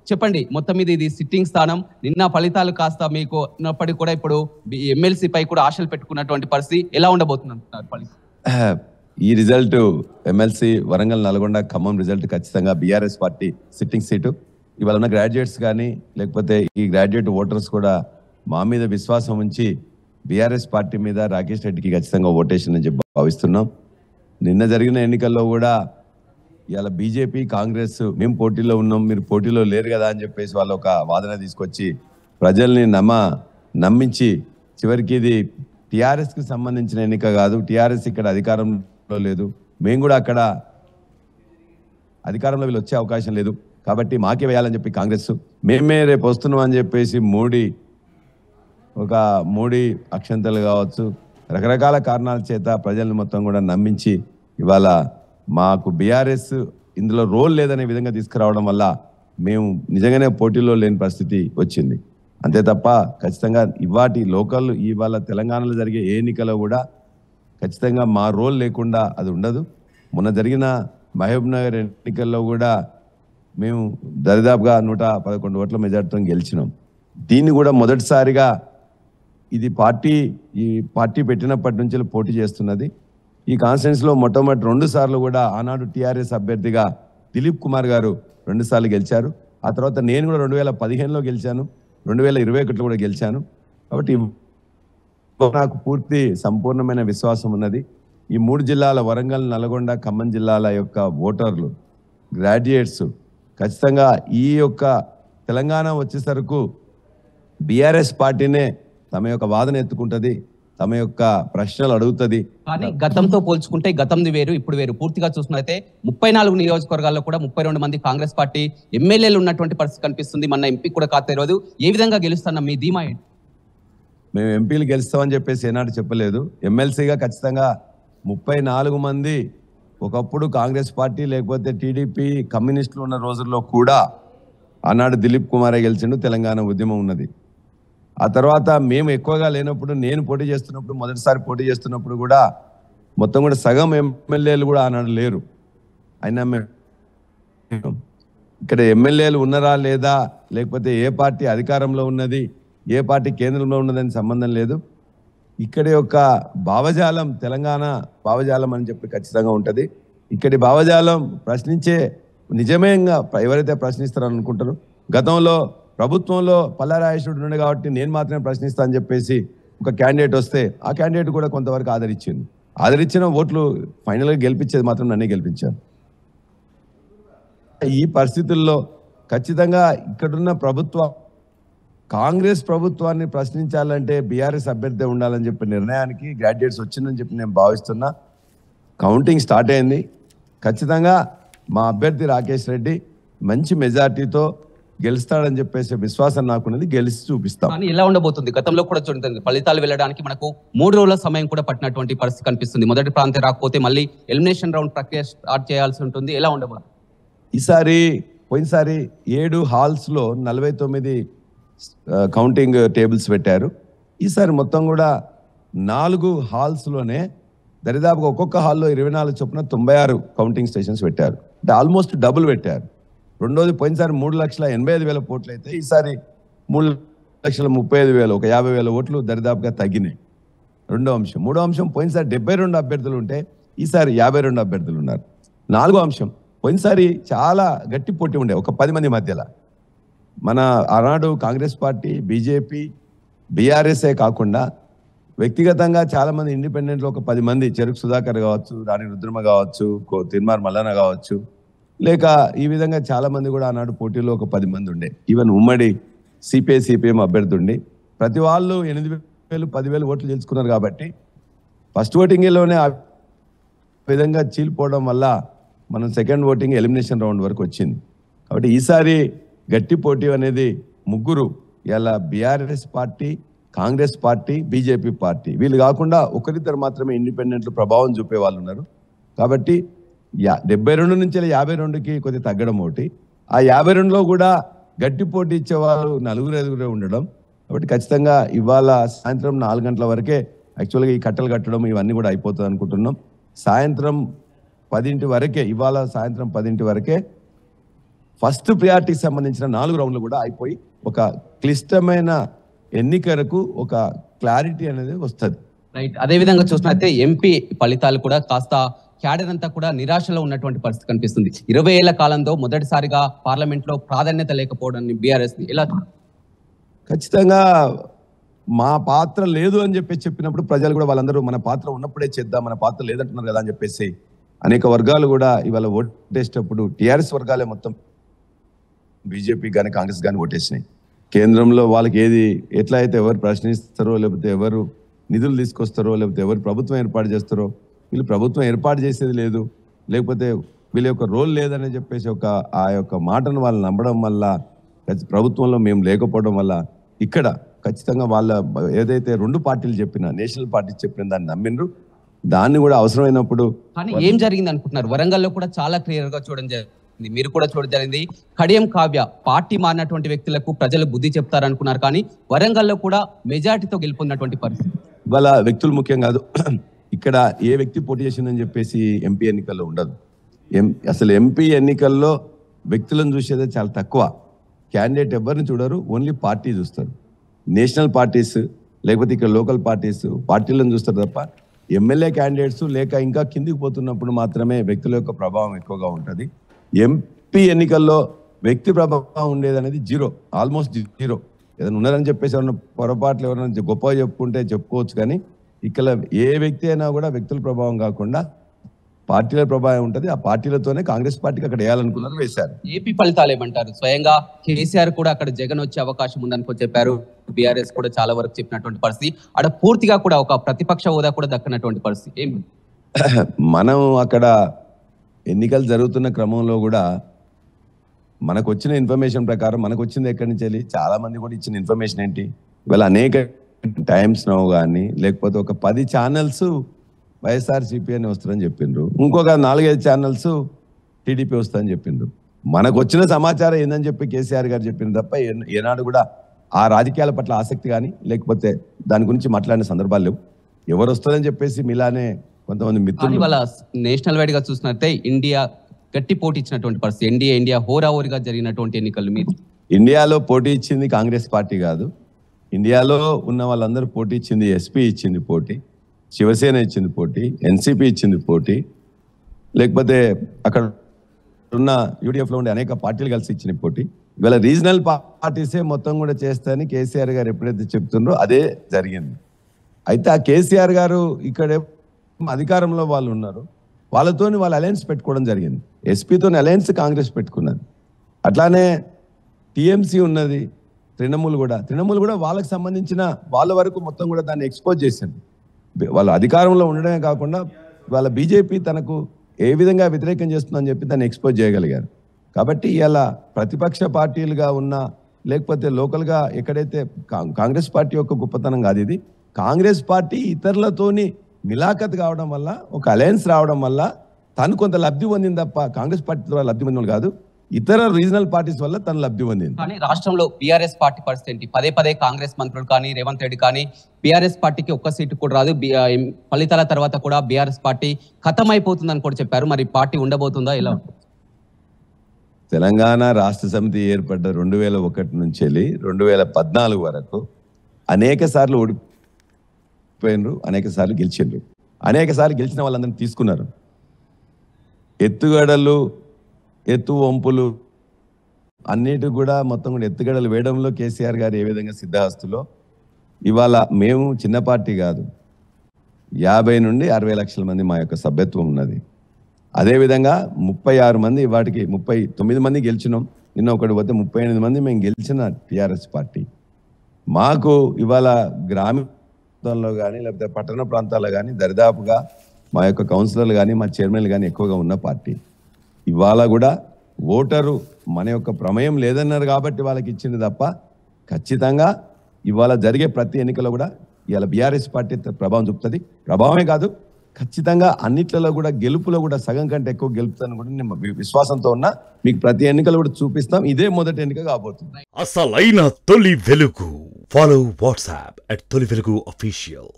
చెప్పండి, మొత్తం మీద ఇది సిట్టింగ్ స్థానం. నిన్న ఫలితాలు కాస్త మీకు ఉన్నప్పటికీ కూడా ఇప్పుడు ఎమ్మెల్సీ పై కూడా ఆశలు పెట్టుకున్నటువంటి పరిస్థితి ఎలా ఉండబోతుంది అంటున్నారు ఫలితం? ఈ result MLC Warangal, Nalgonda, Khammam result ఖచ్చితంగా బీఆర్ఎస్ పార్టీ సిట్టింగ్ సీటు. ఇవాళ ఉన్న గ్రాడ్యుయేట్స్ కానీ లేకపోతే ఈ గ్రాడ్యుయేట్ ఓటర్స్ కూడా మా మీద విశ్వాసం ఉంచి బీఆర్ఎస్ పార్టీ మీద రాకేష్ రెడ్డికి ఖచ్చితంగా ఓటేషన్ అని చెప్పి భావిస్తున్నాం. నిన్న జరిగిన ఎన్నికల్లో కూడా ఇవాళ బీజేపీ, కాంగ్రెస్ మేము పోటీలో ఉన్నాం, మీరు పోటీలో లేరు కదా అని చెప్పేసి వాళ్ళు ఒక వాదన తీసుకొచ్చి ప్రజల్ని నమ్మించి చివరికి ఇది టీఆర్ఎస్కి సంబంధించిన ఎన్నిక కాదు, టీఆర్ఎస్ ఇక్కడ అధికారంలో లేదు, మేము కూడా అక్కడ అధికారంలో వీళ్ళు వచ్చే అవకాశం లేదు కాబట్టి మాకే వేయాలని చెప్పి కాంగ్రెస్, మేమే రేపు వస్తున్నాం అని చెప్పేసి మోడీ అక్షంతలు కావచ్చు, రకరకాల కారణాల చేత ప్రజల్ని మొత్తం కూడా నమ్మించి ఇవాళ మాకు బీఆర్ఎస్ ఇందులో రోల్ లేదనే విధంగా తీసుకురావడం వల్ల మేము నిజంగానే పోటీలో లేని పరిస్థితి వచ్చింది. అంతే తప్ప ఖచ్చితంగా ఇవాళ తెలంగాణలో జరిగే ఏ ఎన్నికలో కూడా ఖచ్చితంగా మా రోల్ లేకుండా అది ఉండదు. మొన్న జరిగిన మహబూబ్ నగర్ ఎన్నికల్లో కూడా మేము దరిదాపుగా 111 ఓట్ల మెజార్టీతో గెలిచినాం. దీన్ని కూడా మొదటిసారిగా ఈ పార్టీ పెట్టినప్పటి నుంచి పోటీ చేస్తున్నది. ఈ కాన్స్టిట్యున్సీలో మొట్టమొదటి 2 సార్లు కూడా ఆనాడు టీఆర్ఎస్ అభ్యర్థిగా దిలీప్ కుమార్ గారు 2 సార్లు గెలిచారు. ఆ తర్వాత నేను కూడా 2015లో గెలిచాను, 2021లో కూడా గెలిచాను. కాబట్టి నాకు సంపూర్ణమైన విశ్వాసం ఉన్నది. ఈ 3 జిల్లాల వరంగల్, నల్గొండ, ఖమ్మం జిల్లాల యొక్క ఓటర్లు, గ్రాడ్యుయేట్స్ ఖచ్చితంగా ఈ యొక్క తెలంగాణ వచ్చేసరికి బీఆర్ఎస్ పార్టీనే తమ యొక్క వాదన ఎత్తుకుంటుంది, తమ యొక్క ప్రశ్నలు అడుగుతుంది. కానీ గతంతో పోల్చుకుంటే గతంది వేరు, ఇప్పుడు వేరు. పూర్తిగా చూసినట్లయితే 34 నియోజకవర్గాల్లో కూడా 32 మంది కాంగ్రెస్ పార్టీ ఎమ్మెల్యేలు ఉన్నటువంటి పరిస్థితి కనిపిస్తుంది. మన ఎంపీ కూడా కాతేరోదు. ఏ విధంగా గెలుస్తున్నా మీ ధీమా ఏంటి? మేము ఎంపీలు గెలుస్తామని చెప్పేసి ఏనాడు చెప్పలేదు. ఎమ్మెల్సీగా ఖచ్చితంగా 34 మంది ఒకప్పుడు కాంగ్రెస్ పార్టీ లేకపోతే టీడీపీ, కమ్యూనిస్టులు ఉన్న రోజుల్లో కూడా ఆనాడు దిలీప్ కుమారే గెలిచిండు, తెలంగాణ ఉద్యమం ఉన్నది. ఆ తర్వాత మేము ఎక్కువగా లేనప్పుడు, నేను మొదటిసారి పోటీ చేస్తున్నప్పుడు కూడా మొత్తం కూడా సగం ఎమ్మెల్యేలు కూడా ఆనాడు లేరు. అయినా మేము ఇక్కడ ఎమ్మెల్యేలు ఉన్నారా లేదా, లేకపోతే ఏ పార్టీ అధికారంలో ఉన్నది, ఏ పార్టీ కేంద్రంలో ఉన్నదని సంబంధం లేదు. ఇక్కడి యొక్క భావజాలం తెలంగాణ భావజాలం అని చెప్పి ఖచ్చితంగా ఉంటుంది. ఇక్కడి భావజాలం ప్రశ్నించే నిజమేగా ఎవరైతే ప్రశ్నిస్తారో అనుకుంటారు. గతంలో ప్రభుత్వంలో పల్లారాజేశ్వరుడు ఉండే కాబట్టి నేను మాత్రమే ప్రశ్నిస్తా అని చెప్పేసి ఒక క్యాండిడేట్ వస్తే ఆ క్యాండిడేట్ కూడా కొంతవరకు ఆదరించిన ఓట్లు ఫైనల్గా గెలిపించేది మాత్రం నన్నే గెలిపించారు. ఈ పరిస్థితుల్లో ఖచ్చితంగా ఇక్కడున్న కాంగ్రెస్ ప్రభుత్వాన్ని ప్రశ్నించాలంటే బీఆర్ఎస్ అభ్యర్థి ఉండాలని చెప్పి నిర్ణయానికి గ్రాడ్యుయేట్స్ వచ్చిందని చెప్పి నేను భావిస్తున్నా. కౌంటింగ్ స్టార్ట్ అయింది. ఖచ్చితంగా మా అభ్యర్థి రాకేష్ రెడ్డి మంచి మెజార్టీతో గెలుస్తాడని చెప్పేసి విశ్వాసం నాకున్నది. గెలిచి చూపిస్తాం. కానీ ఎలా ఉండబోతుంది? గతంలో కూడా చూడండి, ఫలితాలు వెళ్ళడానికి మనకు 3 రోజుల సమయం కూడా పట్టినటువంటి పరిస్థితి కనిపిస్తుంది. మొదటి ప్రాంతం రాకపోతే మళ్ళీ ఎలిమినేషన్ రౌండ్ ప్రక్రియ స్టార్ట్ చేయాల్సి ఉంటుంది. ఎలా ఉండబోతుంది? పోయినసారి 7 హాల్స్లో 49 కౌంటింగ్ టేబుల్స్ పెట్టారు. ఈసారి మొత్తం కూడా 4 హాల్స్లోనే దరిదాపుగా ఒక్కొక్క హాల్లో 24 చొప్పున 96 కౌంటింగ్ స్టేషన్స్ పెట్టారు. అంటే ఆల్మోస్ట్ డబుల్ పెట్టారు. రెండోది పోయినసారి 3,85,000 ఓట్లు అయితే ఈసారి 3,35,000, ఒక 50,000 ఓట్లు దరిదాపుగా తగ్గినాయి. రెండో అంశం. మూడో అంశం, పోయినసారి 72 అభ్యర్థులు ఉంటే ఈసారి 52 అభ్యర్థులు ఉన్నారు. నాలుగో అంశం, పోయినసారి చాలా గట్టి పోటీ ఉండే ఒక 10 మంది మధ్యలో. మన ఆనాడు కాంగ్రెస్ పార్టీ, బీజేపీ, బీఆర్ఎస్ఏ కాకుండా వ్యక్తిగతంగా చాలా మంది ఇండిపెండెంట్లో ఒక 10 మంది, చెరుకు సుధాకర్ కావచ్చు, రాణి రుద్రమ కావచ్చు, తిరుమార్ మల్లన్న కావచ్చు, లేక ఈ విధంగా చాలా మంది కూడా ఆనాడు పోటీలో ఒక 10 మంది ఉండే. ఈవెన్ ఉమ్మడి సిపిఎం అభ్యర్థి ఉండి ప్రతి వాళ్ళు 8,000, 10,000 ఓట్లు గెలుచుకున్నారు. కాబట్టి ఫస్ట్ ఓటింగ్లోనే ఆ విధంగా చీలిపోవడం వల్ల మనం సెకండ్ ఓటింగ్ ఎలిమినేషన్ రౌండ్ వరకు వచ్చింది. కాబట్టి ఈసారి గట్టి పోటీ అనేది ముగ్గురు, ఇలా BRS party, Congress party, BJP party, వీళ్ళు కాకుండా ఒకరిద్దరు మాత్రమే ఇండిపెండెంట్లు ప్రభావం చూపే వాళ్ళు ఉన్నారు. కాబట్టి 72 నుంచి 52కి కొద్దిగా తగ్గడం ఒకటి, ఆ 52లో కూడా గట్టి పోటీ ఇచ్చేవాళ్ళు 4-5 ఉండడం. కాబట్టి ఖచ్చితంగా ఇవాళ సాయంత్రం 4 గంటల వరకే యాక్చువల్గా ఈ కట్టలు కట్టడం ఇవన్నీ కూడా అయిపోతుంది అనుకుంటున్నాం. సాయంత్రం 10 వరకే, ఇవాళ సాయంత్రం 10 వరకే ఫస్ట్ ప్రియారిటీకి సంబంధించిన 4 రౌండ్లు కూడా అయిపోయి ఒక క్లిష్టమైన ఎన్నికలకు ఒక క్లారిటీ అనేది వస్తుంది. రైట్. అదే విధంగా చూసినట్లయితే ఎంపీ ఫలితాలు కూడా కాస్త క్యాడర్ అంతా కూడా నిరాశలో ఉన్నటువంటి పరిస్థితి కనిపిస్తుంది. 20 ఏళ్ల కాలంలో మొదటిసారిగా పార్లమెంట్ లో ప్రాధాన్యత లేకపోవడాన్ని బీఆర్ఎస్ ఎలా? ఖచ్చితంగా మా పాత్ర లేదు అని చెప్పినప్పుడు ప్రజలు కూడా వాళ్ళందరూ మన పాత్ర ఉన్నప్పుడే చేద్దాం, మన పాత్ర లేదంటున్నారు కదా అని చెప్పేసి అనేక వర్గాలు కూడా ఇవాళ ఓటేసేటప్పుడు టీఆర్ఎస్ వర్గాలే మొత్తం బీజేపీ కానీ కాంగ్రెస్ కానీ ఓటేసినాయి. కేంద్రంలో వాళ్ళకి ఏది ఎట్లా అయితే ఎవరు ప్రశ్నిస్తారో, లేకపోతే ఎవరు నిధులు తీసుకొస్తారో, లేకపోతే ఎవరు ప్రభుత్వం ఏర్పాటు చేస్తారో, వీళ్ళు ప్రభుత్వం ఏర్పాటు చేసేది లేదు, లేకపోతే వీళ్ళ యొక్క రోల్ లేదని చెప్పేసి ఆ యొక్క మాటను వాళ్ళు నమ్మడం వల్ల, ప్రభుత్వంలో మేము లేకపోవడం వల్ల ఇక్కడ ఖచ్చితంగా వాళ్ళ ఏదైతే 2 పార్టీలు చెప్పినా, నేషనల్ పార్టీ చెప్పిన దాన్ని నమ్మిండ్రు. దాన్ని కూడా అవసరమైనప్పుడు. కానీ ఏం జరిగింది అనుకుంటున్నారు? వరంగల్లో కూడా చాలా క్లియర్ గా చూడడం జరిగింది, మీరు కూడా చూడడం జరిగింది. కడియం కావ్య పార్టీ మారినటువంటి వ్యక్తులకు ప్రజలు బుద్ధి చెప్తారు అనుకున్నారు, కానీ వరంగల్లో కూడా మెజార్టీతో గెలుపొందినటువంటి పరిస్థితి. ఇవాళ వ్యక్తులు ముఖ్యం కాదు, ఇక్కడ ఏ వ్యక్తి పోటీ చేసిందని చెప్పేసి ఎంపీ ఎన్నికల్లో ఉండదు. అసలు ఎంపీ ఎన్నికల్లో వ్యక్తులను చూసేదే చాలా తక్కువ. క్యాండిడేట్ ఎవరిని చూడరు, ఓన్లీ పార్టీ చూస్తారు. నేషనల్ పార్టీస్ లేకపోతే ఇక్కడ లోకల్ పార్టీలను చూస్తారు తప్ప ఎమ్మెల్యే క్యాండిడేట్స్ లేక ఇంకా కిందికి పోతున్నప్పుడు మాత్రమే వ్యక్తుల యొక్క ప్రభావం ఎక్కువగా ఉంటుంది. ఎంపీ ఎన్నికల్లో వ్యక్తి ప్రభావం ఉండేది అనేది జీరో, ఆల్మోస్ట్ జీరో. ఏదైనా ఉన్నారని చెప్పేసి ఎవరైనా పొరపాట్లు ఎవరైనా గొప్పగా చెప్పుకుంటే చెప్పుకోవచ్చు, కానీ ఇక్కడ ఏ వ్యక్తి అయినా కూడా వ్యక్తుల ప్రభావం కాకుండా పార్టీల ప్రభావం ఉంటుంది. ఆ పార్టీలతోనే కాంగ్రెస్ పార్టీకి అక్కడ వేయాలనుకున్నారు, వేశారు. ఏపీ ఫలితాలు ఏమంటారు? స్వయంగా కేసీఆర్ కూడా అక్కడ జగన్ వచ్చే అవకాశం ఉందనుకో చెప్పారు. బీఆర్ఎస్ కూడా చాలా వరకు చెప్పినటువంటి పరిస్థితి, అక్కడ పూర్తిగా కూడా ఒక ప్రతిపక్ష హోదా కూడా దక్కనటువంటి పరిస్థితి. ఏమి మనం అక్కడ ఎన్నికలు జరుగుతున్న క్రమంలో కూడా మనకు వచ్చిన ఇన్ఫర్మేషన్ ప్రకారం, మనకు వచ్చింది ఎక్కడి నుంచి వెళ్ళి చాలా మంది కూడా ఇచ్చిన ఇన్ఫర్మేషన్ ఏంటి, ఇవాళ అనేక టైమ్స్ నౌ కానీ లేకపోతే ఒక 10 ఛానల్స్ వైఎస్ఆర్సీపీ అని వస్తుందని చెప్పిండ్రు, ఇంకొక 4-5 ఛానల్స్ టీడీపీ వస్తుందని చెప్పిండ్రు. మనకు వచ్చిన సమాచారం ఏందని చెప్పి కేసీఆర్ గారు చెప్పింది తప్ప ఏనాడు కూడా ఆ రాజకీయాల పట్ల ఆసక్తి కానీ లేకపోతే దాని గురించి మాట్లాడిన సందర్భాలు లేవు. ఎవరు వస్తుందని చెప్పేసి మీలానే కొంతమంది మిత్రులు వాళ్ళ నేషనల్ వైడ్ గా చూసినట్టే ఇండియా గట్టి పోటీ ఇచ్చినటువంటి పరిస్థితి. ఇండియా హోరాహోరీగా జరిగినటువంటి ఎన్నికలు. మీరు ఇండియాలో పోటీ ఇచ్చింది కాంగ్రెస్ పార్టీ కాదు, ఇండియాలో ఉన్న వాళ్ళందరూ పోటీ ఇచ్చింది. ఎస్పీ ఇచ్చింది పోటీ, శివసేన ఇచ్చింది పోటీ, ఎన్సీపీ ఇచ్చింది పోటీ, లేకపోతే అక్కడ ఉన్న యూడిఎఫ్లో ఉండే అనేక పార్టీలు కలిసి ఇచ్చిన పోటీ. ఇవాళ రీజనల్ పార్టీసే మొత్తం కూడా చేస్తాయని కేసీఆర్ గారు ఎప్పుడైతే చెప్తున్నారో అదే జరిగింది. అయితే ఆ కేసీఆర్ గారు ఇక్కడ అధికారంలో వాళ్ళు ఉన్నారు, వాళ్ళతోని వాళ్ళు అలయన్స్ పెట్టుకోవడం జరిగింది. ఎస్పీతో అలయన్స్ కాంగ్రెస్ పెట్టుకున్నది. అట్లానే టీఎంసీ ఉన్నది, తృణమూల్ కూడా వాళ్ళకి సంబంధించిన వాళ్ళ వరకు మొత్తం కూడా దాన్ని ఎక్స్పోజ్ చేసింది. వాళ్ళ అధికారంలో ఉండడమే కాకుండా వాళ్ళ బీజేపీ తనకు ఏ విధంగా వ్యతిరేకం చేస్తుందని చెప్పి దాన్ని ఎక్స్పోజ్ చేయగలిగారు. కాబట్టి ఇలా ప్రతిపక్ష పార్టీలుగా ఉన్న లేకపోతే లోకల్గా ఎక్కడైతే కాంగ్రెస్ పార్టీ యొక్క గొప్పతనం కాదు ఇది. కాంగ్రెస్ పార్టీ ఇతరులతోని మిలాఖత్ కావడం వల్ల, ఒక అలయన్స్ రావడం వల్ల తను కొంత లబ్ధి పొందింది తప్ప కాంగ్రెస్ పార్టీ ద్వారా లబ్ధి పొందిన కాదు, ఇతర రీజనల్ పార్టీస్ వల్ల తను లబ్ధి పొందింది. కానీ రాష్ట్రంలో బీఆర్ఎస్ పార్టీ పరిస్థితి ఏంటి? పదే కాంగ్రెస్ మంత్రులు కానీ రేవంత్ రెడ్డి కానీ బీఆర్ఎస్ పార్టీకి ఒక్క సీటు కూడా రాదు, ఫలితాల తర్వాత కూడా బీఆర్ఎస్ పార్టీ ఖతం అయిపోతుందని కూడా చెప్పారు. మరి పార్టీ ఉండబోతుందా? ఎలా? తెలంగాణ రాష్ట్ర సమితి ఏర్పడ్డ 2001 నుంచి వెళ్ళి 2014 వరకు అనేక సార్లు ఓడిపోయినరు, అనేక సార్లు గెలిచిండ్రు. అనేక సార్లు గెలిచిన వాళ్ళందరినీ తీసుకున్నారు. ఎత్తుగడలు, ఎత్తు వంపులు అన్నిటి కూడా మొత్తం కూడా ఎత్తుగడలు వేయడంలో కేసీఆర్ గారు ఏ విధంగా సిద్ధహస్తులో, ఇవాళ మేము చిన్న పార్టీ కాదు, 50 నుండి 60 లక్షల మంది మా యొక్క సభ్యత్వం ఉన్నది. అదేవిధంగా 36 మంది, వాటికి 39 మంది గెలిచినాం. నిన్న ఒకటి పోతే 38 మంది మేము గెలిచిన టీఆర్ఎస్ పార్టీ. మాకు ఇవాళ గ్రామీణలో కానీ లేకపోతే పట్టణ ప్రాంతాల్లో కానీ దరిదాపుగా మా యొక్క కౌన్సిలర్లు కానీ మా చైర్మన్లు కానీ ఎక్కువగా ఉన్న పార్టీ. ఇవాళ కూడా ఓటరు మన యొక్క ప్రమేయం లేదన్నారు కాబట్టి వాళ్ళకి ఇచ్చింది తప్ప ఖచ్చితంగా ఇవాళ జరిగే ప్రతి ఎన్నికలో కూడా ఇవాళ బీఆర్ఎస్ పార్టీ ప్రభావం చూపుతుంది. ప్రభావమే కాదు, ఖచ్చితంగా అన్నిట్లలో కూడా గెలుపులో కూడా సగం కంటే ఎక్కువ గెలుపుతాను కూడా నేను విశ్వాసంతో ఉన్నా. మీకు ప్రతి ఎన్నికలు కూడా చూపిస్తాం. ఇదే మొదటి ఎన్నిక కాబోతుంది. అసలైన తొలి వెలుగు. ఫాలో వాట్సాప్ @తొలి వెలుగు official.